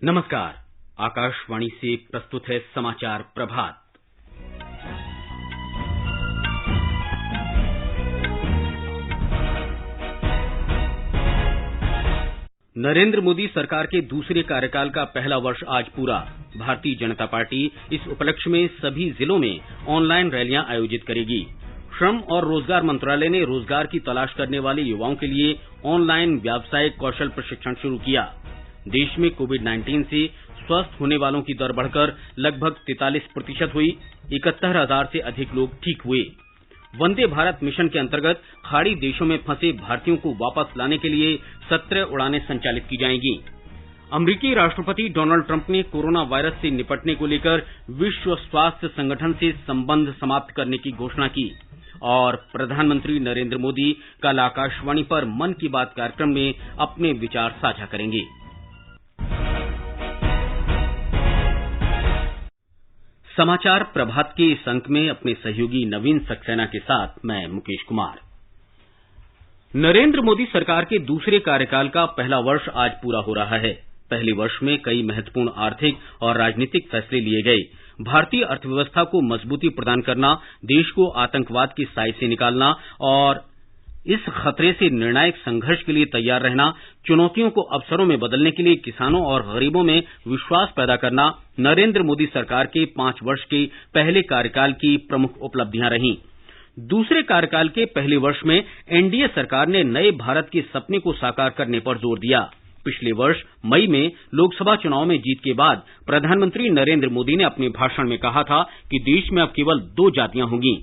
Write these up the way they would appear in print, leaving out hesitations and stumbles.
नमस्कार। आकाशवाणी से प्रस्तुत है समाचार प्रभात। नरेंद्र मोदी सरकार के दूसरे कार्यकाल का पहला वर्ष आज पूरा। भारतीय जनता पार्टी इस उपलक्ष्य में सभी जिलों में ऑनलाइन रैलियां आयोजित करेगी। श्रम और रोजगार मंत्रालय ने रोजगार की तलाश करने वाले युवाओं के लिए ऑनलाइन व्यावसायिक कौशल प्रशिक्षण शुरू किया। देश में कोविड-19 से स्वस्थ होने वालों की दर बढ़कर लगभग 43% हुई। 71,000 से अधिक लोग ठीक हुए। वंदे भारत मिशन के अंतर्गत खाड़ी देशों में फंसे भारतीयों को वापस लाने के लिए 17 उड़ानें संचालित की जाएंगी। अमेरिकी राष्ट्रपति डोनाल्ड ट्रंप ने कोरोना वायरस से निपटने को लेकर विश्व स्वास्थ्य संगठन से संबंध समाप्त करने की घोषणा की। और प्रधानमंत्री नरेंद्र मोदी कल आकाशवाणी पर मन की बात कार्यक्रम में अपने विचार साझा करेंगे। समाचार प्रभात के इस अंक में अपने सहयोगी नवीन सक्सेना के साथ मैं मुकेश कुमार। नरेंद्र मोदी सरकार के दूसरे कार्यकाल का पहला वर्ष आज पूरा हो रहा है। पहले वर्ष में कई महत्वपूर्ण आर्थिक और राजनीतिक फैसले लिए गए। भारतीय अर्थव्यवस्था को मजबूती प्रदान करना, देश को आतंकवाद की साए से निकालना और इस खतरे से निर्णायक संघर्ष के लिए तैयार रहना, चुनौतियों को अवसरों में बदलने के लिए किसानों और गरीबों में विश्वास पैदा करना नरेंद्र मोदी सरकार के 5 वर्ष के पहले कार्यकाल की प्रमुख उपलब्धियां रहीं। दूसरे कार्यकाल के पहले वर्ष में एनडीए सरकार ने नए भारत के सपने को साकार करने पर जोर दिया। पिछले वर्ष मई में लोकसभा चुनाव में जीत के बाद प्रधानमंत्री नरेंद्र मोदी ने अपने भाषण में कहा था कि देश में अब केवल 2 जातियां होंगी,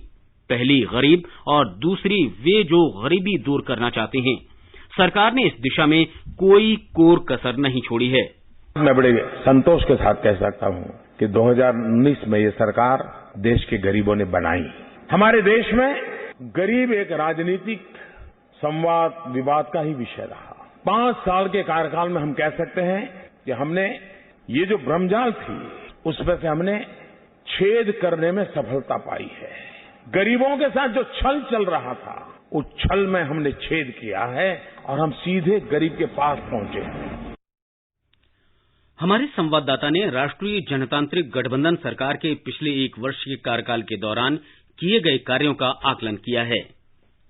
पहली गरीब और दूसरी वे जो गरीबी दूर करना चाहते हैं। सरकार ने इस दिशा में कोई कोर कसर नहीं छोड़ी है। मैं बड़े संतोष के साथ कह सकता हूं कि 2019 में ये सरकार देश के गरीबों ने बनाई। हमारे देश में गरीब एक राजनीतिक संवाद विवाद का ही विषय रहा। 5 साल के कार्यकाल में हम कह सकते हैं कि हमने ये जो भ्रमजाल थी उसमें से हमने छेद करने में सफलता पाई है। गरीबों के साथ जो छल चल रहा था उस छल में हमने छेद किया है और हम सीधे गरीब के पास पहुंचे हैं। हमारे संवाददाता ने राष्ट्रीय जनतांत्रिक गठबंधन सरकार के पिछले 1 वर्ष के कार्यकाल के दौरान किए गए कार्यों का आकलन किया है।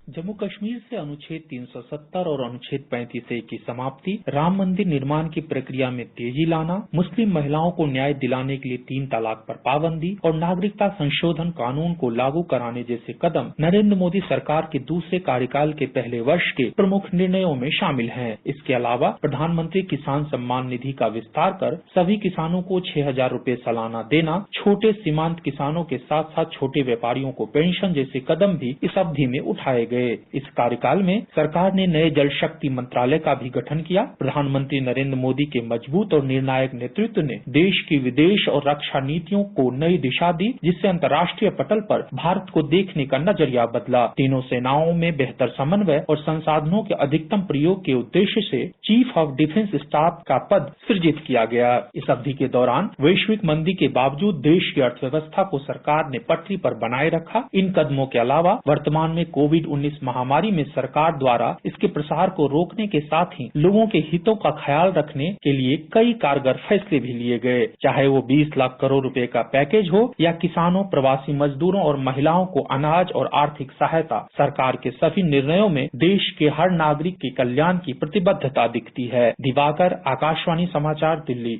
जम्मू कश्मीर से अनुच्छेद 370 और अनुच्छेद 35A की समाप्ति, राम मंदिर निर्माण की प्रक्रिया में तेजी लाना, मुस्लिम महिलाओं को न्याय दिलाने के लिए 3 तलाक पर पाबंदी और नागरिकता संशोधन कानून को लागू कराने जैसे कदम नरेंद्र मोदी सरकार के दूसरे कार्यकाल के पहले वर्ष के प्रमुख निर्णयों में शामिल हैं। इसके अलावा प्रधानमंत्री किसान सम्मान निधि का विस्तार कर सभी किसानों को 6,000 रूपये सालाना देना, छोटे सीमांत किसानों के साथ साथ छोटे व्यापारियों को पेंशन जैसे कदम भी इस अवधि में उठाए गए। इस कार्यकाल में सरकार ने नए जल शक्ति मंत्रालय का भी गठन किया। प्रधानमंत्री नरेंद्र मोदी के मजबूत और निर्णायक नेतृत्व ने देश की विदेश और रक्षा नीतियों को नई दिशा दी, जिससे अंतर्राष्ट्रीय पटल पर भारत को देखने का नजरिया बदला। तीनों सेनाओं में बेहतर समन्वय और संसाधनों के अधिकतम प्रयोग के उद्देश्य से चीफ ऑफ डिफेंस स्टाफ का पद सृजित किया गया। इस अवधि के दौरान वैश्विक मंदी के बावजूद देश की अर्थव्यवस्था को सरकार ने पटरी पर बनाए रखा। इन कदमों के अलावा वर्तमान में कोविड-19 महामारी में सरकार द्वारा इसके प्रसार को रोकने के साथ ही लोगों के हितों का ख्याल रखने के लिए कई कारगर फैसले भी लिए गए। चाहे वो 20 लाख करोड़ रुपए का पैकेज हो या किसानों, प्रवासी मजदूरों और महिलाओं को अनाज और आर्थिक सहायता, सरकार के सभी निर्णयों में देश के हर नागरिक के कल्याण की प्रतिबद्धता दिखती है। दिवाकर, आकाशवाणी समाचार, दिल्ली।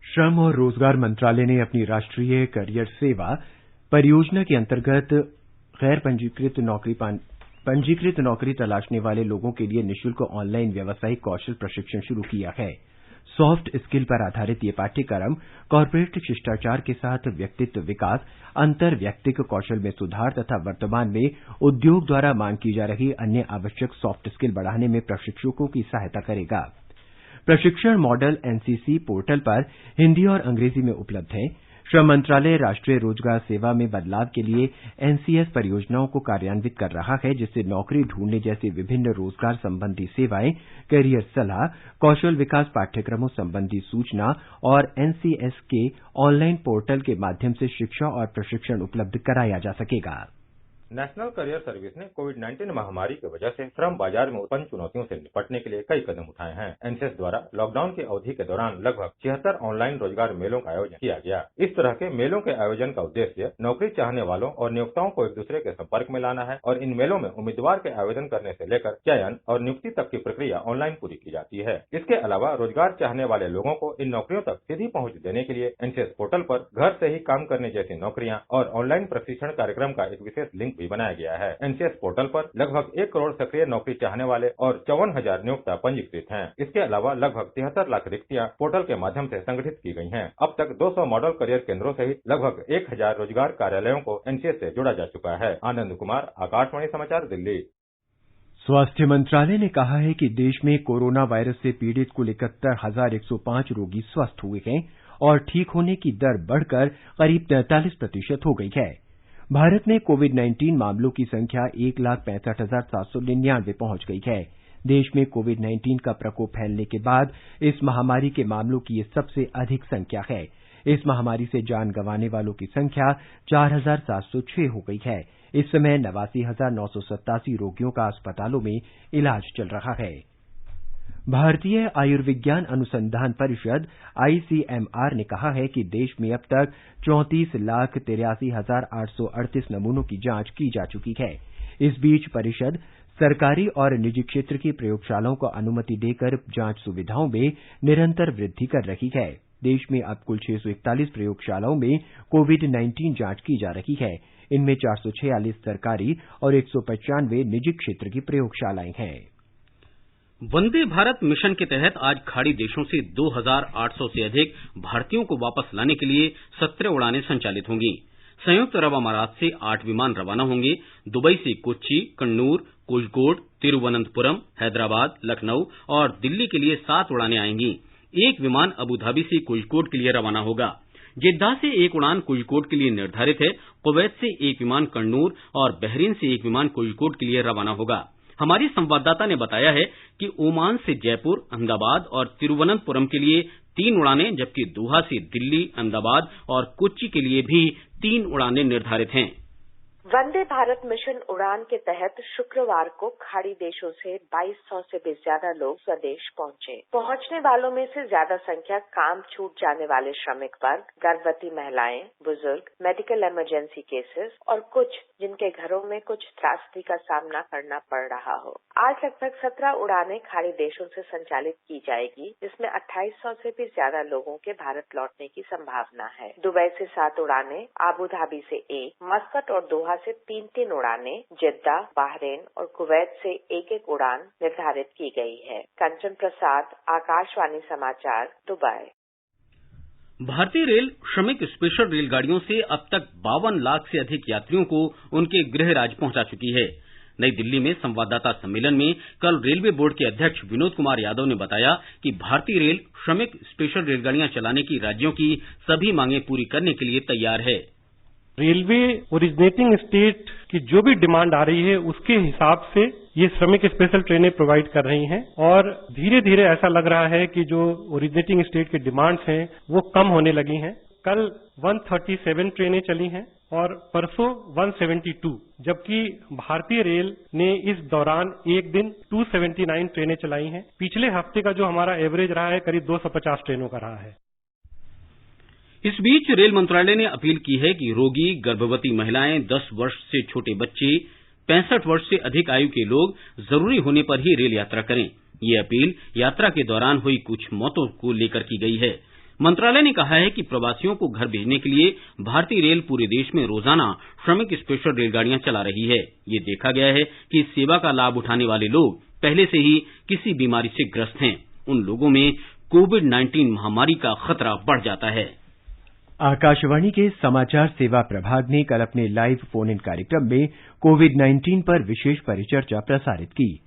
श्रम और रोजगार मंत्रालय ने अपनी राष्ट्रीय करियर सेवा परियोजना के अंतर्गत गैर पंजीकृत नौकरी तलाशने वाले लोगों के लिए निःशुल्क ऑनलाइन व्यावसायिक कौशल प्रशिक्षण शुरू किया है। सॉफ्ट स्किल पर आधारित ये पाठ्यक्रम कॉर्पोरेट शिष्टाचार के साथ व्यक्तित्व विकास, अंतर व्यक्तिक कौशल में सुधार तथा वर्तमान में उद्योग द्वारा मांग की जा रही अन्य आवश्यक सॉफ्ट स्किल बढ़ाने में प्रशिक्षुओं की सहायता करेगा। प्रशिक्षण मॉडल एनसीसी पोर्टल पर हिंदी और अंग्रेजी में उपलब्ध है। श्रम मंत्रालय राष्ट्रीय रोजगार सेवा में बदलाव के लिए एनसीएस परियोजनाओं को कार्यान्वित कर रहा है, जिससे नौकरी ढूंढने जैसी विभिन्न रोजगार संबंधी सेवाएं, करियर सलाह, कौशल विकास पाठ्यक्रमों संबंधी सूचना और एनसीएस के ऑनलाइन पोर्टल के माध्यम से शिक्षा और प्रशिक्षण उपलब्ध कराया जा सकेगा। नेशनल करियर सर्विस ने कोविड-19 महामारी की वजह से श्रम बाजार में उत्पन्न चुनौतियों से निपटने के लिए कई कदम उठाए हैं। एनसीएस द्वारा लॉकडाउन की अवधि के दौरान लगभग 76 ऑनलाइन रोजगार मेलों का आयोजन किया गया। इस तरह के मेलों के आयोजन का उद्देश्य नौकरी चाहने वालों और नियोक्ताओं को एक दूसरे के संपर्क में लाना है और इन मेलों में उम्मीदवार के आवेदन करने से लेकर चयन और नियुक्ति तक की प्रक्रिया ऑनलाइन पूरी की जाती है। इसके अलावा रोजगार चाहने वाले लोगों को इन नौकरियों तक सीधी पहुंच देने के लिए एनसीएस पोर्टल पर घर से ही काम करने जैसी नौकरियां और ऑनलाइन प्रशिक्षण कार्यक्रम का एक विशेष लिंक भी बनाया गया है। एनसीएस पोर्टल पर लगभग 1 करोड़ सक्रिय नौकरी चाहने वाले और 54,000 नियोक्ता पंजीकृत हैं। इसके अलावा लगभग 73 लाख रिक्तियां पोर्टल के माध्यम से संगठित की गई हैं। अब तक 200 मॉडल करियर केंद्रों सहित लगभग 1000 रोजगार कार्यालयों को एनसीएस से जोड़ा जा चुका है। आनंद कुमार, आकाशवाणी समाचार, दिल्ली। स्वास्थ्य मंत्रालय ने कहा है कि देश में कोरोना वायरस से पीड़ित कुल 71,105 रोगी स्वस्थ हुए हैं और ठीक होने की दर बढ़कर करीब 43% हो गई है। भारत में कोविड-19 मामलों की संख्या 1,65,799 पहुंच गई है। देश में कोविड-19 का प्रकोप फैलने के बाद इस महामारी के मामलों की ये सबसे अधिक संख्या है। इस महामारी से जान गंवाने वालों की संख्या 4,706 हो गई है। इस समय 89,987 रोगियों का अस्पतालों में इलाज चल रहा है। भारतीय आयुर्विज्ञान अनुसंधान परिषद आईसीएमआर ने कहा है कि देश में अब तक 34,83,838 नमूनों की जांच की जा चुकी है। इस बीच परिषद सरकारी और निजी क्षेत्र की प्रयोगशालाओं को अनुमति देकर जांच सुविधाओं में निरंतर वृद्धि कर रही है। देश में अब कुल 641 प्रयोगशालाओं में कोविड-19 जांच की जा रही है। इनमें 446 सरकारी और 195 निजी क्षेत्र की प्रयोगशालाएं हैं। वंदे भारत मिशन के तहत आज खाड़ी देशों से 2,800 से अधिक भारतीयों को वापस लाने के लिए 17 उड़ानें संचालित होंगी। संयुक्त अरब अमारात से 8 विमान रवाना होंगे। दुबई से कोच्चि, कन्नूर, कोझिकोड, तिरुवनंतपुरम, हैदराबाद, लखनऊ और दिल्ली के लिए 7 उड़ानें आएंगी। एक विमान अबुधाबी से कोझिकोड के लिए रवाना होगा। जेद्दाह से एक उड़ान कोझिकोड के लिए निर्धारित है। कुवैत से एक विमान कन्नूर और बहरीन से एक विमान कोझिकोड के लिए रवाना होगा। हमारी संवाददाता ने बताया है कि ओमान से जयपुर, अहमदाबाद और तिरुवनंतपुरम के लिए 3 उड़ानें, जबकि दोहा से दिल्ली, अहमदाबाद और कोच्चि के लिए भी 3 उड़ानें निर्धारित हैं। वंदे भारत मिशन उड़ान के तहत शुक्रवार को खाड़ी देशों से 2200 से भी ज्यादा लोग स्वदेश पहुंचे। पहुंचने वालों में से ज्यादा संख्या काम छूट जाने वाले श्रमिक वर्ग, गर्भवती महिलाएं, बुजुर्ग, मेडिकल इमरजेंसी केसेस और कुछ जिनके घरों में कुछ त्रासदी का सामना करना पड़ रहा हो। आज लगभग 17 उड़ानें खाड़ी देशों से संचालित की जाएगी, जिसमें 2800 से भी ज्यादा लोगों के भारत लौटने की संभावना है। दुबई से 7 उड़ानें, आबू धाबी से 1, मस्कट और दोहा से 3-3 उड़ानें, जिद्दा, बहरीन और कुवैत से 1-1 उड़ान निर्धारित की गई है। कंचन प्रसाद, आकाशवाणी समाचार, दुबई। भारतीय रेल श्रमिक स्पेशल रेलगाड़ियों से अब तक 52 लाख से अधिक यात्रियों को उनके गृह राज्य पहुंचा चुकी है। नई दिल्ली में संवाददाता सम्मेलन में कल रेलवे बोर्ड के अध्यक्ष विनोद कुमार यादव ने बताया कि भारतीय रेल श्रमिक स्पेशल रेलगाड़ियां चलाने की राज्यों की सभी मांगें पूरी करने के लिए तैयार है। रेलवे ओरिजिनेटिंग स्टेट की जो भी डिमांड आ रही है उसके हिसाब से ये श्रमिक स्पेशल ट्रेनें प्रोवाइड कर रही हैं और धीरे धीरे ऐसा लग रहा है कि जो ओरिजिनेटिंग स्टेट की डिमांड्स हैं वो कम होने लगी हैं। कल 137 ट्रेनें चली हैं और परसों 172, जबकि भारतीय रेल ने इस दौरान एक दिन 279 ट्रेनें चलाई हैं। पिछले हफ्ते का जो हमारा एवरेज रहा है करीब 250 ट्रेनों का रहा है। इस बीच रेल मंत्रालय ने अपील की है कि रोगी, गर्भवती महिलाएं, 10 वर्ष से छोटे बच्चे, 65 वर्ष से अधिक आयु के लोग जरूरी होने पर ही रेल यात्रा करें। ये अपील यात्रा के दौरान हुई कुछ मौतों को लेकर की गई है। मंत्रालय ने कहा है कि प्रवासियों को घर भेजने के लिए भारतीय रेल पूरे देश में रोजाना श्रमिक स्पेशल रेलगाड़ियां चला रही है। ये देखा गया है कि इस सेवा का लाभ उठाने वाले लोग पहले से ही किसी बीमारी से ग्रस्त हैं। उन लोगों में कोविड-19 महामारी का खतरा बढ़ जाता है। आकाशवाणी के समाचार सेवा प्रभाग ने कल अपने लाइव फोन इन कार्यक्रम में कोविड-19 पर विशेष परिचर्चा प्रसारित की।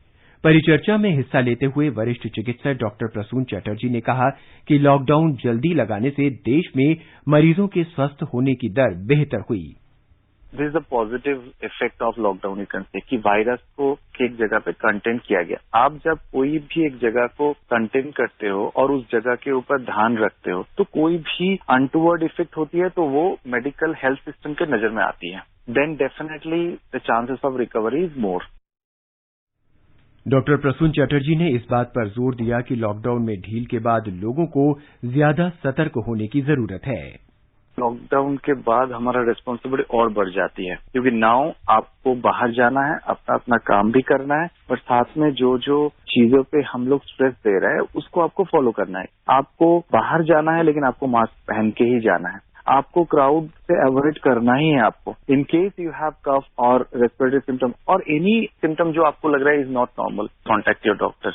परिचर्चा में हिस्सा लेते हुए वरिष्ठ चिकित्सक डॉक्टर प्रसून चटर्जी ने कहा कि लॉकडाउन जल्दी लगाने से देश में मरीजों के स्वस्थ होने की दर बेहतर हुई। This is the positive effect of lockdown you can say कि वायरस को एक जगह पे कंटेन किया गया। आप जब कोई भी एक जगह को कंटेन करते हो और उस जगह के ऊपर ध्यान रखते हो तो कोई भी अनटूवर्ड इफेक्ट होती है तो वो मेडिकल हेल्थ सिस्टम के नजर में आती है। Then definitely the chances of recovery is more. Doctor Prasoon Chatterjee ने इस बात पर जोर दिया कि लॉकडाउन में ढील के बाद लोगों को ज्यादा सतर्क होने की जरूरत है। लॉकडाउन के बाद हमारा रिस्पॉन्सिबिलिटी और बढ़ जाती है क्योंकि नाउ आपको बाहर जाना है, अपना काम भी करना है और साथ में जो चीजों पे हम लोग स्ट्रेस दे रहे हैं उसको आपको फॉलो करना है। आपको बाहर जाना है लेकिन आपको मास्क पहन के ही जाना है। आपको क्राउड से अवॉइड करना ही है। आपको in case you have cough और रेस्पिरेटरी सिम्टम और एनी सिम्टम जो आपको लग रहा है is not normal, contact your doctor.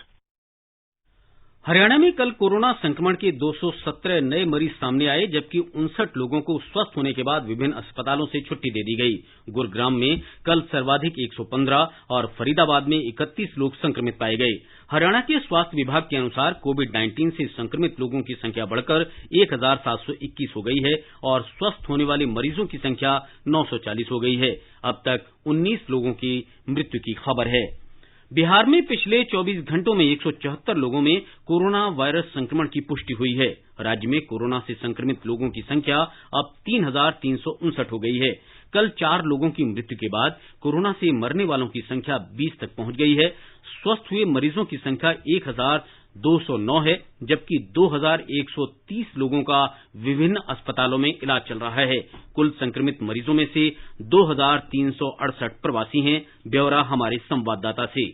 Haryana में कल कोरोना संक्रमण के 217 नए मरीज सामने आए, जबकि 59 लोगों को स्वस्थ होने के बाद विभिन्न अस्पतालों से छुट्टी दे दी गई। गुरुग्राम में कल सर्वाधिक 115 और फरीदाबाद में 31 लोग संक्रमित पाए गए। हरियाणा के स्वास्थ्य विभाग के अनुसार कोविड-19 से संक्रमित लोगों की संख्या बढ़कर 1721 हो गई है और स्वस्थ होने वाले मरीजों की संख्या 940 हो गई है। अब तक 19 लोगों की मृत्यु की खबर है। बिहार में पिछले 24 घंटों में 174 लोगों में कोरोना वायरस संक्रमण की पुष्टि हुई है। राज्य में कोरोना से संक्रमित लोगों की संख्या अब 3359 हो गई है। कल 4 लोगों की मृत्यु के बाद कोरोना से मरने वालों की संख्या 20 तक पहुंच गई है। स्वस्थ हुए मरीजों की संख्या 1209 है, जबकि 2130 लोगों का विभिन्न अस्पतालों में इलाज चल रहा है। कुल संक्रमित मरीजों में से 2368 प्रवासी हैं। ब्यौरा हमारे संवाददाता से।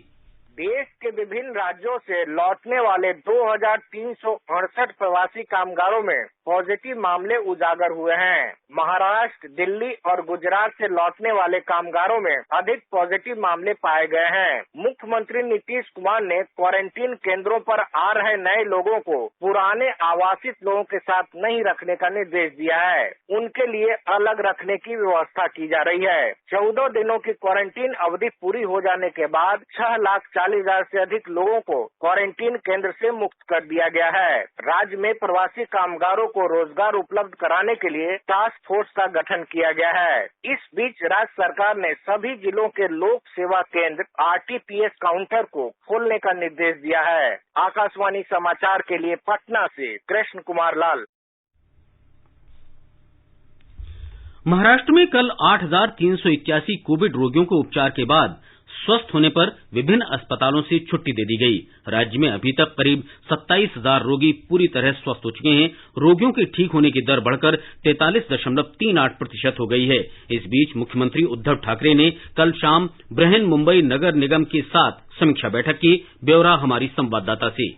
देश के विभिन्न राज्यों से लौटने वाले 2368 प्रवासी कामगारों में पॉजिटिव मामले उजागर हुए हैं। महाराष्ट्र, दिल्ली और गुजरात से लौटने वाले कामगारों में अधिक पॉजिटिव मामले पाए गए हैं। मुख्यमंत्री नीतीश कुमार ने क्वारंटीन केंद्रों पर आ रहे नए लोगों को पुराने आवासित लोगों के साथ नहीं रखने का निर्देश दिया है। उनके लिए अलग रखने की व्यवस्था की जा रही है। 14 दिनों की क्वारंटीन अवधि पूरी हो जाने के बाद 6,40,000 से अधिक लोगों को क्वारंटीन केंद्र से मुक्त कर दिया गया है। राज्य में प्रवासी कामगारों को रोजगार उपलब्ध कराने के लिए टास्क फोर्स का गठन किया गया है। इस बीच राज्य सरकार ने सभी जिलों के लोक सेवा केंद्र RTPS काउंटर को खोलने का निर्देश दिया है। आकाशवाणी समाचार के लिए पटना से कृष्ण कुमार लाल। महाराष्ट्र में कल 8,381 कोविड रोगियों को उपचार के बाद स्वस्थ होने पर विभिन्न अस्पतालों से छुट्टी दे दी गई। राज्य में अभी तक करीब 27,000 रोगी पूरी तरह स्वस्थ हो चुके हैं। रोगियों के ठीक होने की दर बढ़कर 43.38% हो गई है। इस बीच मुख्यमंत्री उद्धव ठाकरे ने कल शाम बृहन मुंबई नगर निगम के साथ समीक्षा बैठक की। ब्यौरा हमारी संवाददाता से।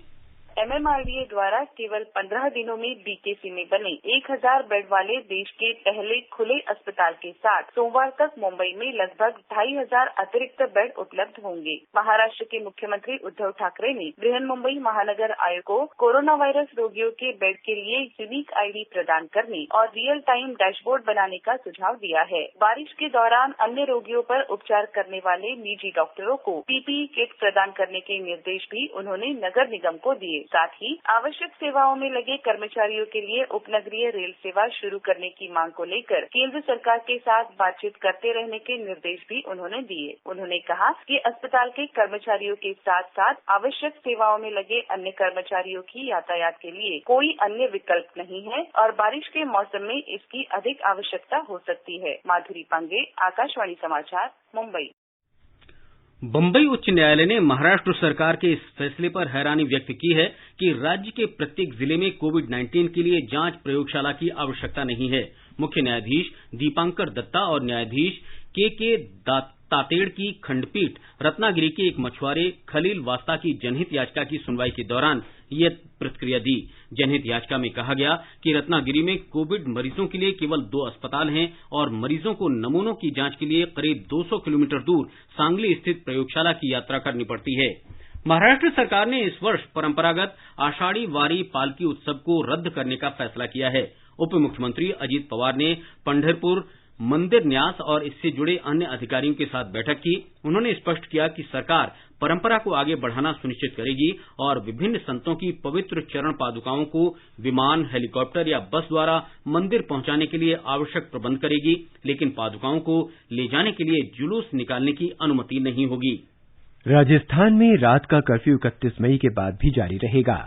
MMRDA द्वारा केवल 15 दिनों में BKC में बने 1000 बेड वाले देश के पहले खुले अस्पताल के साथ सोमवार तक मुंबई में लगभग 2500 अतिरिक्त बेड उपलब्ध होंगे। महाराष्ट्र के मुख्यमंत्री उद्धव ठाकरे ने बृहन मुंबई महानगर आयुक्त को कोरोना वायरस रोगियों के बेड के लिए यूनिक ID प्रदान करने और रियल टाइम डैशबोर्ड बनाने का सुझाव दिया है। बारिश के दौरान अन्य रोगियों पर उपचार करने वाले निजी डॉक्टरों को PPE किट प्रदान करने के निर्देश भी उन्होंने नगर निगम को दिए। साथ ही आवश्यक सेवाओं में लगे कर्मचारियों के लिए उपनगरीय रेल सेवा शुरू करने की मांग को लेकर केंद्र सरकार के साथ बातचीत करते रहने के निर्देश भी उन्होंने दिए। उन्होंने कहा कि अस्पताल के कर्मचारियों के साथ साथ आवश्यक सेवाओं में लगे अन्य कर्मचारियों की यातायात के लिए कोई अन्य विकल्प नहीं है और बारिश के मौसम में इसकी अधिक आवश्यकता हो सकती है। माधुरी पांगे, आकाशवाणी समाचार, मुंबई। बंबई उच्च न्यायालय ने महाराष्ट्र सरकार के इस फैसले पर हैरानी व्यक्त की है कि राज्य के प्रत्येक जिले में कोविड-19 के लिए जांच प्रयोगशाला की आवश्यकता नहीं है। मुख्य न्यायाधीश दीपांकर दत्ता और न्यायाधीश के तातेड़ की खंडपीठ रत्नागिरी के एक मछुआरे खलील वास्ता की जनहित याचिका की सुनवाई के दौरान यह प्रतिक्रिया दी। जनहित याचिका में कहा गया कि रत्नागिरी में कोविड मरीजों के लिए केवल 2 अस्पताल हैं और मरीजों को नमूनों की जांच के लिए करीब 200 किलोमीटर दूर सांगली स्थित प्रयोगशाला की यात्रा करनी पड़ती है। महाराष्ट्र सरकार ने इस वर्ष परंपरागत आषाढ़ी वारी पालकी उत्सव को रद्द करने का फैसला किया है। उप मुख्यमंत्री अजित पवार ने पंढरपुर मंदिर न्यास और इससे जुड़े अन्य अधिकारियों के साथ बैठक की। उन्होंने स्पष्ट किया कि सरकार परंपरा को आगे बढ़ाना सुनिश्चित करेगी और विभिन्न संतों की पवित्र चरण पादुकाओं को विमान, हेलीकॉप्टर या बस द्वारा मंदिर पहुंचाने के लिए आवश्यक प्रबंध करेगी, लेकिन पादुकाओं को ले जाने के लिए जुलूस निकालने की अनुमति नहीं होगी। राजस्थान में रात का कर्फ्यू 31 मई के बाद भी जारी रहेगा।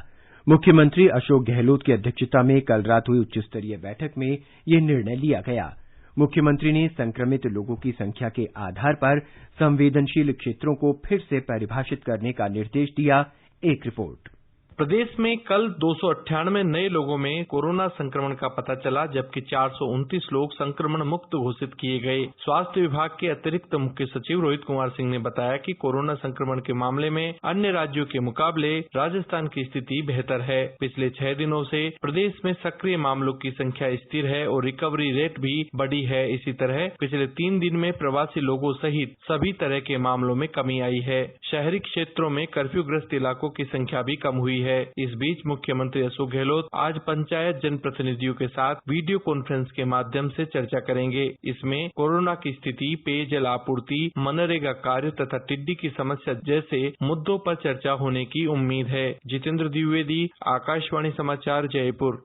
मुख्यमंत्री अशोक गहलोत की अध्यक्षता में कल रात हुई उच्च स्तरीय बैठक में यह निर्णय लिया गया। मुख्यमंत्री ने संक्रमित लोगों की संख्या के आधार पर संवेदनशील क्षेत्रों को फिर से परिभाषित करने का निर्देश दिया। एक रिपोर्ट। प्रदेश में कल 298 नए लोगों में कोरोना संक्रमण का पता चला, जबकि 429 लोग संक्रमण मुक्त घोषित किए गए। स्वास्थ्य विभाग के अतिरिक्त मुख्य सचिव रोहित कुमार सिंह ने बताया कि कोरोना संक्रमण के मामले में अन्य राज्यों के मुकाबले राजस्थान की स्थिति बेहतर है। पिछले 6 दिनों से प्रदेश में सक्रिय मामलों की संख्या स्थिर है और रिकवरी रेट भी बढ़ी है। इसी तरह पिछले 3 दिन में प्रवासी लोगों सहित सभी तरह के मामलों में कमी आई है। शहरी क्षेत्रों में कर्फ्यूग्रस्त इलाकों की संख्या भी कम हुई है। इस बीच मुख्यमंत्री अशोक गहलोत आज पंचायत जनप्रतिनिधियों के साथ वीडियो कॉन्फ्रेंस के माध्यम से चर्चा करेंगे। इसमें कोरोना की स्थिति, पेयजल आपूर्ति, मनरेगा कार्य तथा टिड्डी की समस्या जैसे मुद्दों पर चर्चा होने की उम्मीद है। जितेंद्र द्विवेदी, आकाशवाणी समाचार, जयपुर।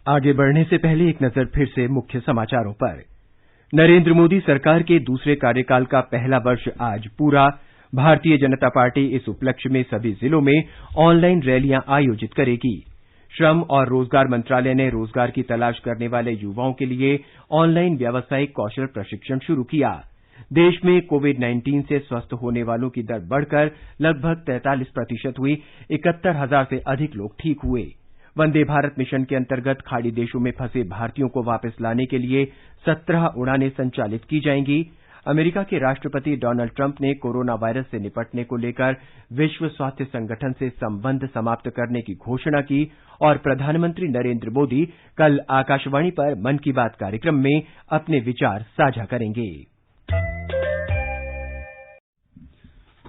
आगे बढ़ने से पहले एक नजर फिर से मुख्य समाचारों पर। नरेंद्र मोदी सरकार के दूसरे कार्यकाल का पहला वर्ष आज पूरा। भारतीय जनता पार्टी इस उपलक्ष्य में सभी जिलों में ऑनलाइन रैलियां आयोजित करेगी। श्रम और रोजगार मंत्रालय ने रोजगार की तलाश करने वाले युवाओं के लिए ऑनलाइन व्यावसायिक कौशल प्रशिक्षण शुरू किया। देश में कोविड-19 से स्वस्थ होने वालों की दर बढ़कर लगभग 43% हुई। 71,000 से अधिक लोग ठीक हुए। वंदे भारत मिशन के अंतर्गत खाड़ी देशों में फंसे भारतीयों को वापस लाने के लिए 17 उड़ानें संचालित की जाएंगी। अमेरिका के राष्ट्रपति डोनाल्ड ट्रंप ने कोरोना वायरस से निपटने को लेकर विश्व स्वास्थ्य संगठन से संबंध समाप्त करने की घोषणा की और प्रधानमंत्री नरेंद्र मोदी कल आकाशवाणी पर मन की बात कार्यक्रम में अपने विचार साझा करेंगे।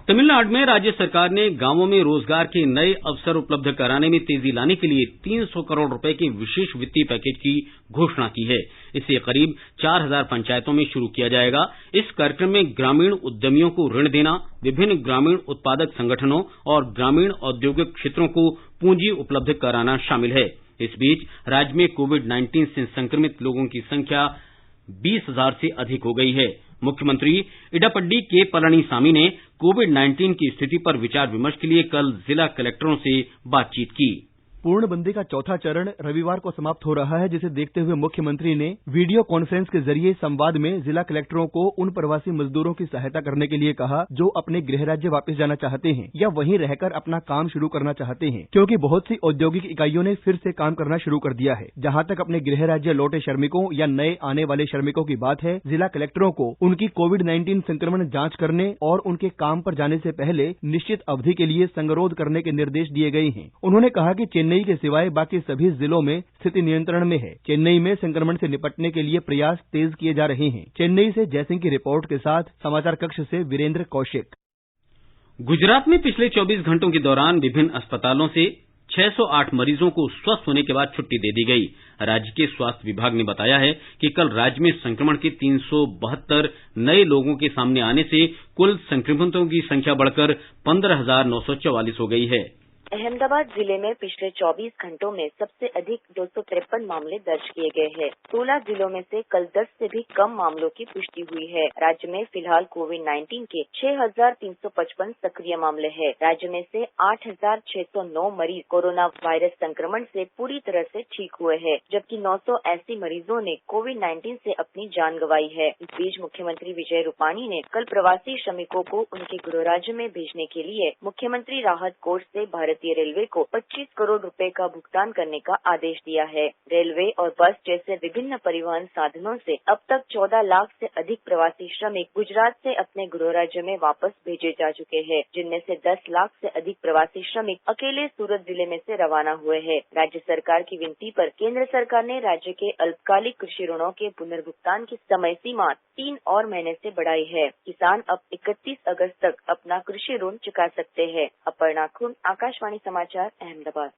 तमिलनाडु में राज्य सरकार ने गांवों में रोजगार के नए अवसर उपलब्ध कराने में तेजी लाने के लिए 300 करोड़ रुपए के विशेष वित्तीय पैकेज की घोषणा की है। इसे करीब 4,000 पंचायतों में शुरू किया जाएगा। इस कार्यक्रम में ग्रामीण उद्यमियों को ऋण देना, विभिन्न ग्रामीण उत्पादक संगठनों और ग्रामीण औद्योगिक क्षेत्रों को पूंजी उपलब्ध कराना शामिल है। इस बीच राज्य में कोविड-19 से संक्रमित लोगों की संख्या 20,000 से अधिक हो गई है। मुख्यमंत्री इडापड्डी के पलनीसामी ने कोविड-19 की स्थिति पर विचार विमर्श के लिए कल जिला कलेक्टरों से बातचीत की। पूर्णबंदी का चौथा चरण रविवार को समाप्त हो रहा है, जिसे देखते हुए मुख्यमंत्री ने वीडियो कॉन्फ्रेंस के जरिए संवाद में जिला कलेक्टरों को उन प्रवासी मजदूरों की सहायता करने के लिए कहा जो अपने गृह राज्य वापस जाना चाहते हैं या वहीं रहकर अपना काम शुरू करना चाहते हैं, क्योंकि बहुत सी औद्योगिक इकाइयों ने फिर से काम करना शुरू कर दिया है। जहां तक अपने गृह राज्य लौटे श्रमिकों या नए आने वाले श्रमिकों की बात है, जिला कलेक्टरों को उनकी कोविड-19 संक्रमण जांच करने और उनके काम पर जाने से पहले निश्चित अवधि के लिए संगरोध करने के निर्देश दिए गए हैं। उन्होंने कहा कि चेन्नई के सिवाय बाकी सभी जिलों में स्थिति नियंत्रण में है। चेन्नई में संक्रमण से निपटने के लिए प्रयास तेज किए जा रहे हैं। चेन्नई से जयसिंह की रिपोर्ट के साथ समाचार कक्ष से वीरेंद्र कौशिक। गुजरात में पिछले 24 घंटों के दौरान विभिन्न अस्पतालों से 608 मरीजों को स्वस्थ होने के बाद छुट्टी दे दी गई। राज्य के स्वास्थ्य विभाग ने बताया है कि कल राज्य में संक्रमण के 372 नए लोगों के सामने आने से कुल संक्रमितों की संख्या बढ़कर 15,944 हो गई है। अहमदाबाद जिले में पिछले 24 घंटों में सबसे अधिक 253 मामले दर्ज किए गए हैं। 16 जिलों में से कल 10 से भी कम मामलों की पुष्टि हुई है। राज्य में फिलहाल कोविड-19 के 6,355 सक्रिय मामले हैं। राज्य में से 8,609 मरीज कोरोना वायरस संक्रमण से पूरी तरह से ठीक हुए हैं, जबकि 980 मरीजों ने कोविड-19 से अपनी जान गंवाई है। इस बीच मुख्यमंत्री विजय रूपाणी ने कल प्रवासी श्रमिकों को उनके गृह राज्य में भेजने के लिए मुख्यमंत्री राहत कोष से भारतीय रेलवे को 25 करोड़ रुपए का भुगतान करने का आदेश दिया है। रेलवे और बस जैसे विभिन्न परिवहन साधनों से अब तक 14 लाख से अधिक प्रवासी श्रमिक गुजरात से अपने गृह राज्य में वापस भेजे जा चुके हैं, जिनमें से 10 लाख से अधिक प्रवासी श्रमिक अकेले सूरत जिले में से रवाना हुए हैं। राज्य सरकार की विनती पर केंद्र सरकार ने राज्य के अल्पकालिक कृषि ऋणों के पुनर्भुगतान की समय सीमा 3 और महीने से बढ़ाई है। किसान अब 31 अगस्त तक अपना कृषि ऋण चुका सकते हैं। अपर्णा खुन, आकाशवाणी समाचार, अहमदाबाद।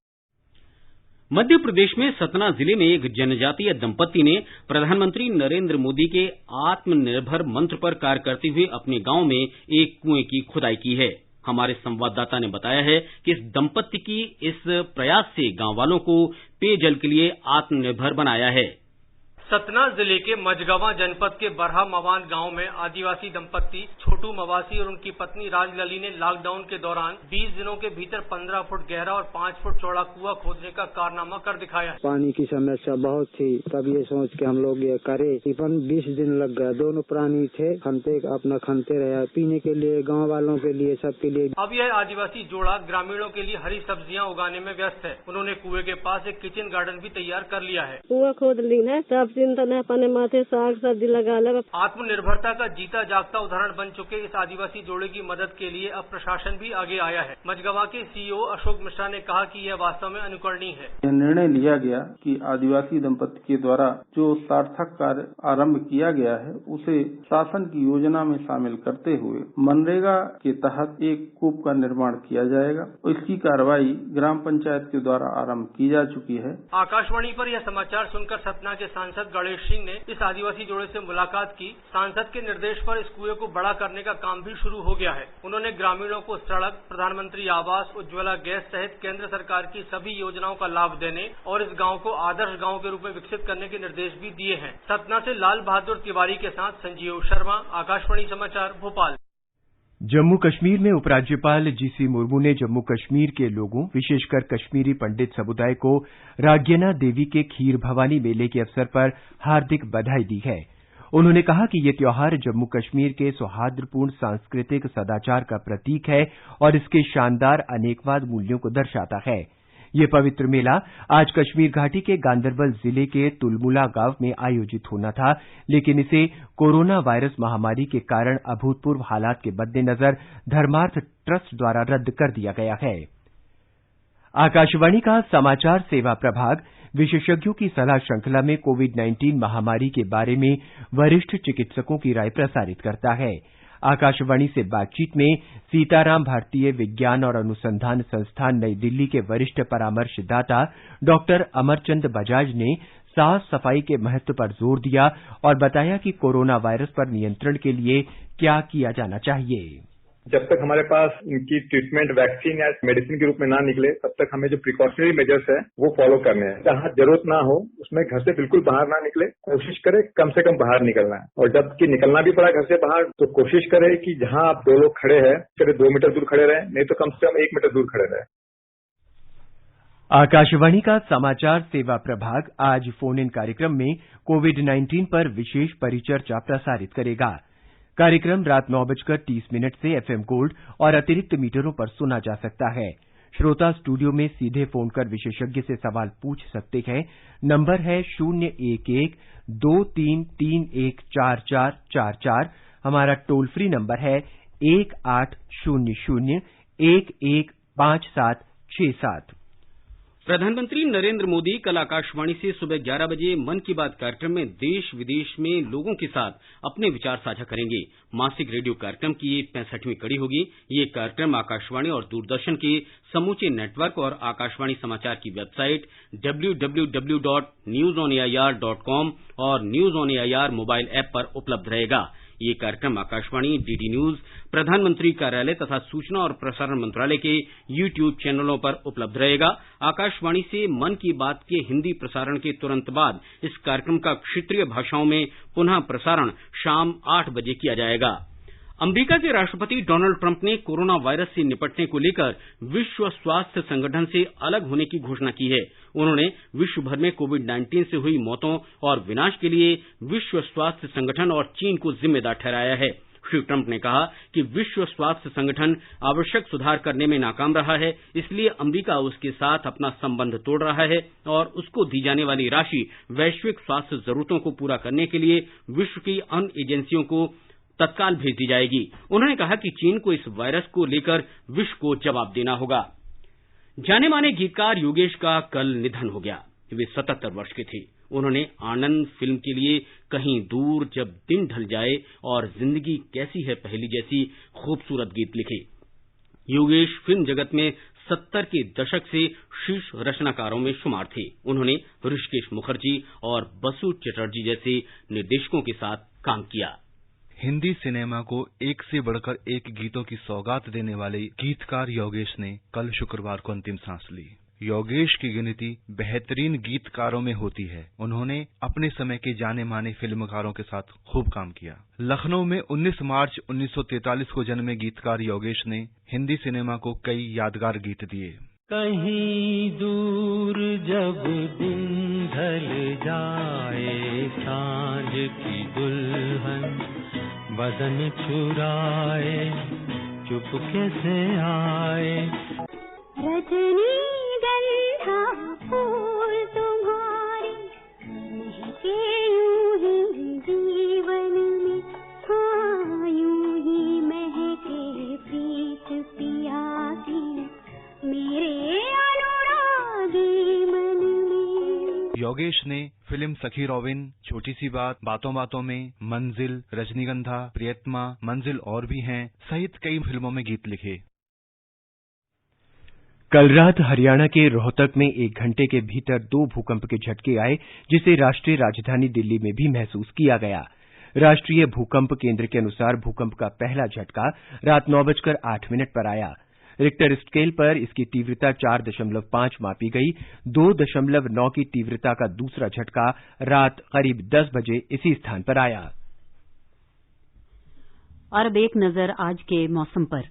मध्य प्रदेश में सतना जिले में एक जनजातीय दंपत्ति ने प्रधानमंत्री नरेंद्र मोदी के आत्मनिर्भर मंत्र पर कार्य करते हुए अपने गांव में एक कुएं की खुदाई की है। हमारे संवाददाता ने बताया है कि इस दंपत्ति की इस प्रयास से गांव वालों को पेयजल के लिए आत्मनिर्भर बनाया है। सतना जिले के मझगवा जनपद के बरहा मवान गांव में आदिवासी दंपत्ति छोटू मवासी और उनकी पत्नी राजलली ने लॉकडाउन के दौरान 20 दिनों के भीतर 15 फुट गहरा और 5 फुट चौड़ा कुआं खोदने का कारनामा कर दिखाया। पानी की समस्या बहुत थी, तब ये सोच के हम लोग ये करे। 20 दिन लग गया। दोनों प्राणी थे, खनते रहे पीने के लिए, गाँव वालों के लिए, सबके लिए। अब यह आदिवासी जोड़ा ग्रामीणों के लिए हरी सब्जियां उगाने में व्यस्त है। उन्होंने कुएं के पास एक किचन गार्डन भी तैयार कर लिया है। कुआं खोद ली है, सब अपने माथे साग सब्जी लगा ले। आत्मनिर्भरता का जीता जागता उदाहरण बन चुके इस आदिवासी जोड़े की मदद के लिए अब प्रशासन भी आगे आया है। मझगवा के सीईओ अशोक मिश्रा ने कहा कि यह वास्तव में अनुकरणीय है। यह निर्णय लिया गया कि आदिवासी दंपत्ति के द्वारा जो सार्थक कार्य आरंभ किया गया है उसे शासन की योजना में शामिल करते हुए मनरेगा के तहत एक कूप का निर्माण किया जाएगा। इसकी कार्रवाई ग्राम पंचायत के द्वारा आरंभ की जा चुकी है। आकाशवाणी पर यह समाचार सुनकर सतना के सांसद गणेश सिंह ने इस आदिवासी जोड़े से मुलाकात की। सांसद के निर्देश पर इस कुएं को बड़ा करने का काम भी शुरू हो गया है। उन्होंने ग्रामीणों को सड़क, प्रधानमंत्री आवास, उज्ज्वला गैस सहित केंद्र सरकार की सभी योजनाओं का लाभ देने और इस गांव को आदर्श गांव के रूप में विकसित करने के निर्देश भी दिए हैं। सतना से लाल बहादुर तिवारी के साथ संजीव शर्मा, आकाशवाणी समाचार, भोपाल। जम्मू कश्मीर में उपराज्यपाल जीसी मुर्मू ने जम्मू कश्मीर के लोगों, विशेषकर कश्मीरी पंडित समुदाय को राग्यना देवी के खीर भवानी मेले के अवसर पर हार्दिक बधाई दी है। उन्होंने कहा कि ये त्योहार जम्मू कश्मीर के सौहार्दपूर्ण सांस्कृतिक सदाचार का प्रतीक है और इसके शानदार अनेकवाद मूल्यों को दर्शाता है। ये पवित्र मेला आज कश्मीर घाटी के गांदरबल जिले के तुलमुला गांव में आयोजित होना था, लेकिन इसे कोरोना वायरस महामारी के कारण अभूतपूर्व हालात के मद्देनजर धर्मार्थ ट्रस्ट द्वारा रद्द कर दिया गया है। आकाशवाणी का समाचार सेवा प्रभाग विशेषज्ञों की सलाह श्रृंखला में कोविड-19 महामारी के बारे में वरिष्ठ चिकित्सकों की राय प्रसारित करता है। आकाशवाणी से बातचीत में सीताराम भारतीय विज्ञान और अनुसंधान संस्थान नई दिल्ली के वरिष्ठ परामर्शदाता डॉक्टर अमरचंद बजाज ने साफ सफाई के महत्व पर जोर दिया और बताया कि कोरोना वायरस पर नियंत्रण के लिए क्या किया जाना चाहिए। जब तक हमारे पास इनकी ट्रीटमेंट वैक्सीन या मेडिसिन के रूप में ना निकले, तब तक हमें जो प्रिकॉशनरी मेजर्स है वो फॉलो करने हैं। जहां जरूरत ना हो उसमें घर से बिल्कुल बाहर ना निकले, कोशिश करें कम से कम बाहर निकलना है। और जबकि निकलना भी पड़ा घर से बाहर तो कोशिश करें कि जहां आप 2 लोग खड़े हैं, करीब 2 मीटर दूर खड़े रहें, नहीं तो कम से कम 1 मीटर दूर खड़े रहें। आकाशवाणी का समाचार सेवा प्रभाग आज फोन इन कार्यक्रम में कोविड-19 पर विशेष परिचर्चा प्रसारित करेगा। कार्यक्रम रात 9:30 से एफएम गोल्ड और अतिरिक्त मीटरों पर सुना जा सकता है। श्रोता स्टूडियो में सीधे फोन कर विशेषज्ञ से सवाल पूछ सकते हैं। नंबर है 011-23314444। हमारा टोल फ्री नंबर है 1800-115767। प्रधानमंत्री नरेंद्र मोदी कल आकाशवाणी से सुबह 11 बजे मन की बात कार्यक्रम में देश विदेश में लोगों के साथ अपने विचार साझा करेंगे। मासिक रेडियो कार्यक्रम की ये 65वीं कड़ी होगी। ये कार्यक्रम आकाशवाणी और दूरदर्शन के समूचे नेटवर्क और आकाशवाणी समाचार की वेबसाइट www.newsonair.com और news on AIR mobile app पर उपलब्ध रहेगा। ये कार्यक्रम आकाशवाणी, डीडी न्यूज, प्रधानमंत्री कार्यालय तथा सूचना और प्रसारण मंत्रालय के यूट्यूब चैनलों पर उपलब्ध रहेगा। आकाशवाणी से मन की बात के हिंदी प्रसारण के तुरंत बाद इस कार्यक्रम का क्षेत्रीय भाषाओं में पुनः प्रसारण शाम 8 बजे किया जाएगा। अमेरिका के राष्ट्रपति डोनाल्ड ट्रंप ने कोरोना वायरस से निपटने को लेकर विश्व स्वास्थ्य संगठन से अलग होने की घोषणा की है। उन्होंने विश्व भर में कोविड-19 से हुई मौतों और विनाश के लिए विश्व स्वास्थ्य संगठन और चीन को जिम्मेदार ठहराया है। श्री ट्रंप ने कहा कि विश्व स्वास्थ्य संगठन आवश्यक सुधार करने में नाकाम रहा है, इसलिए अमेरिका उसके साथ अपना संबंध तोड़ रहा है और उसको दी जाने वाली राशि वैश्विक स्वास्थ्य जरूरतों को पूरा करने के लिए विश्व की अन्य एजेंसियों को तत्काल भेज दी जाएगी। उन्होंने कहा कि चीन को इस वायरस को लेकर विश्व को जवाब देना होगा। जाने माने गीतकार योगेश का कल निधन हो गया। वे 77 वर्ष के थे। उन्होंने आनंद फिल्म के लिए कहीं दूर जब दिन ढल जाए और जिंदगी कैसी है पहली जैसी खूबसूरत गीत लिखे। योगेश फिल्म जगत में 70 के दशक से शीर्ष रचनाकारों में शुमार थे। उन्होंने ऋषिकेश मुखर्जी और बसु चटर्जी जैसे निर्देशकों के साथ काम किया। हिंदी सिनेमा को एक से बढ़कर एक गीतों की सौगात देने वाले गीतकार योगेश ने कल शुक्रवार को अंतिम सांस ली। योगेश की गिनती बेहतरीन गीतकारों में होती है। उन्होंने अपने समय के जाने माने फिल्मकारों के साथ खूब काम किया। लखनऊ में 19 मार्च 1943 को जन्मे गीतकार योगेश ने हिंदी सिनेमा को कई यादगार गीत दिए। कहीं दूर जब दिन ढल जाए, सांझ की दुल्हन बदन चुराए, चुपके से आए, रजनी गंधा फूल तुम्हारी महके यूं ही जीवन में, हाँ यूं ही महके प्रीत पिया की मेरे अनुरागी मन में। योगेश ने फिल्म सखी रोबिन, छोटी सी बात, बातों बातों में, मंजिल, रजनीगंधा, प्रियतमा, मंजिल और भी हैं सहित कई फिल्मों में गीत लिखे। कल रात हरियाणा के रोहतक में 1 घंटे के भीतर 2 भूकंप के झटके आए, जिसे राष्ट्रीय राजधानी दिल्ली में भी महसूस किया गया। राष्ट्रीय भूकंप केंद्र के अनुसार भूकंप का पहला झटका रात 9:08 पर आया। रिक्टर स्केल पर इसकी तीव्रता 4.5 मापी गई। 2.9 की तीव्रता का दूसरा झटका रात करीब 10 बजे इसी स्थान पर आया। और अब एक नजर आज के मौसम पर।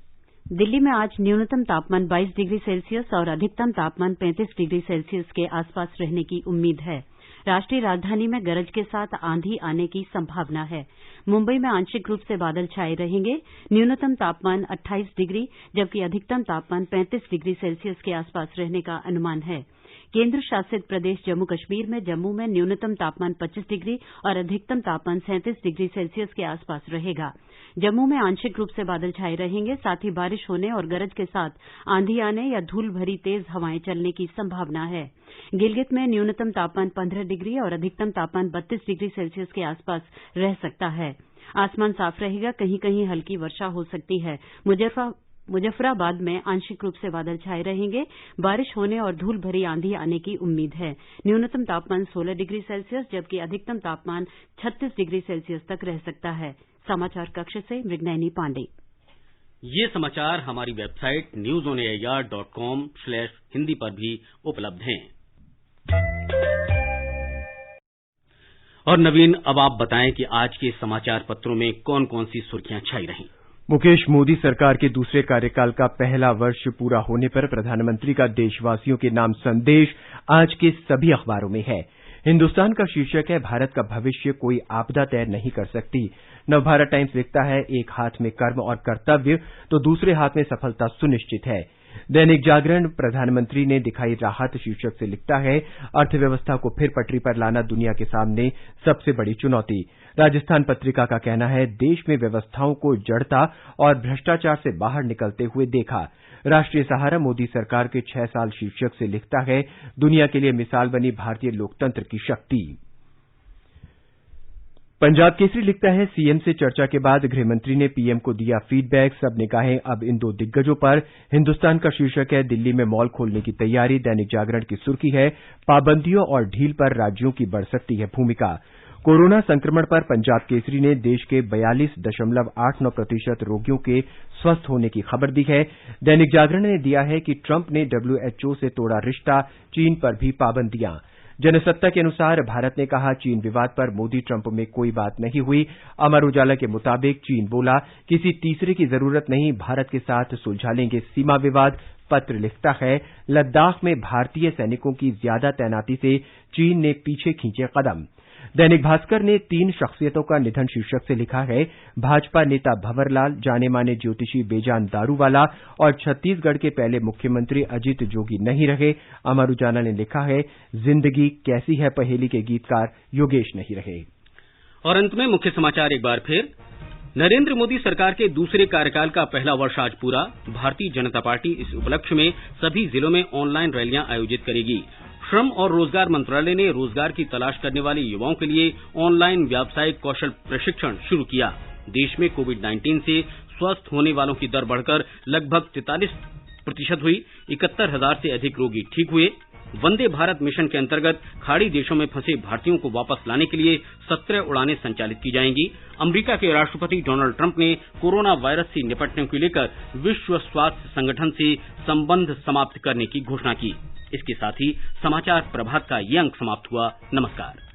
दिल्ली में आज न्यूनतम तापमान 22 डिग्री सेल्सियस और अधिकतम तापमान 35 डिग्री सेल्सियस के आसपास रहने की उम्मीद है। राष्ट्रीय राजधानी में गरज के साथ आंधी आने की संभावना है। मुंबई में आंशिक रूप से बादल छाए रहेंगे। न्यूनतम तापमान 28 डिग्री जबकि अधिकतम तापमान 35 डिग्री सेल्सियस के आसपास रहने का अनुमान है। केंद्र शासित प्रदेश जम्मू कश्मीर में जम्मू में न्यूनतम तापमान 25 डिग्री और अधिकतम तापमान 37 डिग्री सेल्सियस के आसपास रहेगा। जम्मू में आंशिक रूप से बादल छाए रहेंगे, साथ ही बारिश होने और गरज के साथ आंधी आने या धूल भरी तेज हवाएं चलने की संभावना है। गिलगित में न्यूनतम तापमान 15 डिग्री और अधिकतम तापमान 32 डिग्री सेल्सियस के आसपास रह सकता है। आसमान साफ रहेगा, कहीं कहीं हल्की वर्षा हो सकती है। मुजफ्फराबाद में आंशिक रूप से बादल छाए रहेंगे, बारिश होने और धूल भरी आंधी आने की उम्मीद है। न्यूनतम तापमान 16 डिग्री सेल्सियस जबकि अधिकतम तापमान 36 डिग्री सेल्सियस तक रह सकता है। समाचार कक्ष से मृगनयनी पांडे। ये समाचार हमारी वेबसाइट newsonair.com/hindi पर भी उपलब्ध हैं। और नवीन, अब आप बताएं कि आज के समाचार पत्रों में कौन कौन सी सुर्खियां छाई रहीं। मुकेश मोदी सरकार के दूसरे कार्यकाल का पहला वर्ष पूरा होने पर प्रधानमंत्री का देशवासियों के नाम संदेश आज के सभी अखबारों में है। हिंदुस्तान का शीर्षक है, भारत का भविष्य कोई आपदा तय नहीं कर सकती। नवभारत टाइम्स लिखता है, एक हाथ में कर्म और कर्तव्य तो दूसरे हाथ में सफलता सुनिश्चित है। दैनिक जागरण प्रधानमंत्री ने दिखाई राहत शीर्षक से लिखता है, अर्थव्यवस्था को फिर पटरी पर लाना दुनिया के सामने सबसे बड़ी चुनौती। राजस्थान पत्रिका का कहना है, देश में व्यवस्थाओं को जड़ता और भ्रष्टाचार से बाहर निकलते हुए देखा। राष्ट्रीय सहारा मोदी सरकार के 6 साल शीर्षक से लिखता है, दुनिया के लिए मिसाल बनी भारतीय लोकतंत्र की शक्ति। पंजाब केसरी लिखता है, सीएम से चर्चा के बाद गृहमंत्री ने पीएम को दिया फीडबैक, सब निगाहें अब इन 2 दिग्गजों पर। हिंदुस्तान का शीर्षक है, दिल्ली में मॉल खोलने की तैयारी। दैनिक जागरण की सुर्खी है, पाबंदियों और ढील पर राज्यों की बढ़ सकती है भूमिका। कोरोना संक्रमण पर पंजाब केसरी ने देश के 42.89% रोगियों के स्वस्थ होने की खबर दी है। दैनिक जागरण ने दिया है कि ट्रंप ने WHO से तोड़ा रिश्ता, चीन पर भी पाबंदियां। जनसत्ता के अनुसार भारत ने कहा, चीन विवाद पर मोदी ट्रंप में कोई बात नहीं हुई। अमर उजाला के मुताबिक चीन बोला, किसी तीसरे की जरूरत नहीं, भारत के साथ सुलझा लेंगे सीमा विवाद। पत्र लिखता है, लद्दाख में भारतीय सैनिकों की ज्यादा तैनाती से चीन ने पीछे खींचे कदम। दैनिक भास्कर ने 3 शख्सियतों का निधन शीर्षक से लिखा है, भाजपा नेता भंवरलाल, जाने माने ज्योतिषी बेजान दारूवाला और छत्तीसगढ़ के पहले मुख्यमंत्री अजीत जोगी नहीं रहे। अमर उजाला ने लिखा है, जिंदगी कैसी है पहेली के गीतकार योगेश नहीं रहे। और अंत में मुख्य समाचार एक बार फिर। नरेंद्र मोदी सरकार के दूसरे कार्यकाल का पहला वर्ष आज पूरा। भारतीय जनता पार्टी इस उपलक्ष्य में सभी जिलों में ऑनलाइन रैलियां आयोजित करेगी। श्रम और रोजगार मंत्रालय ने रोजगार की तलाश करने वाले युवाओं के लिए ऑनलाइन व्यावसायिक कौशल प्रशिक्षण शुरू किया। देश में कोविड-19 से स्वस्थ होने वालों की दर बढ़कर लगभग 43% हुई। 71,000 से अधिक रोगी ठीक हुए। वंदे भारत मिशन के अंतर्गत खाड़ी देशों में फंसे भारतीयों को वापस लाने के लिए 17 उड़ानें संचालित की जाएंगी। अमेरिका के राष्ट्रपति डोनाल्ड ट्रंप ने कोरोना वायरस से निपटने को लेकर विश्व स्वास्थ्य संगठन से संबंध समाप्त करने की घोषणा की। इसके साथ ही समाचार प्रभात का ये अंक समाप्त हुआ। नमस्कार।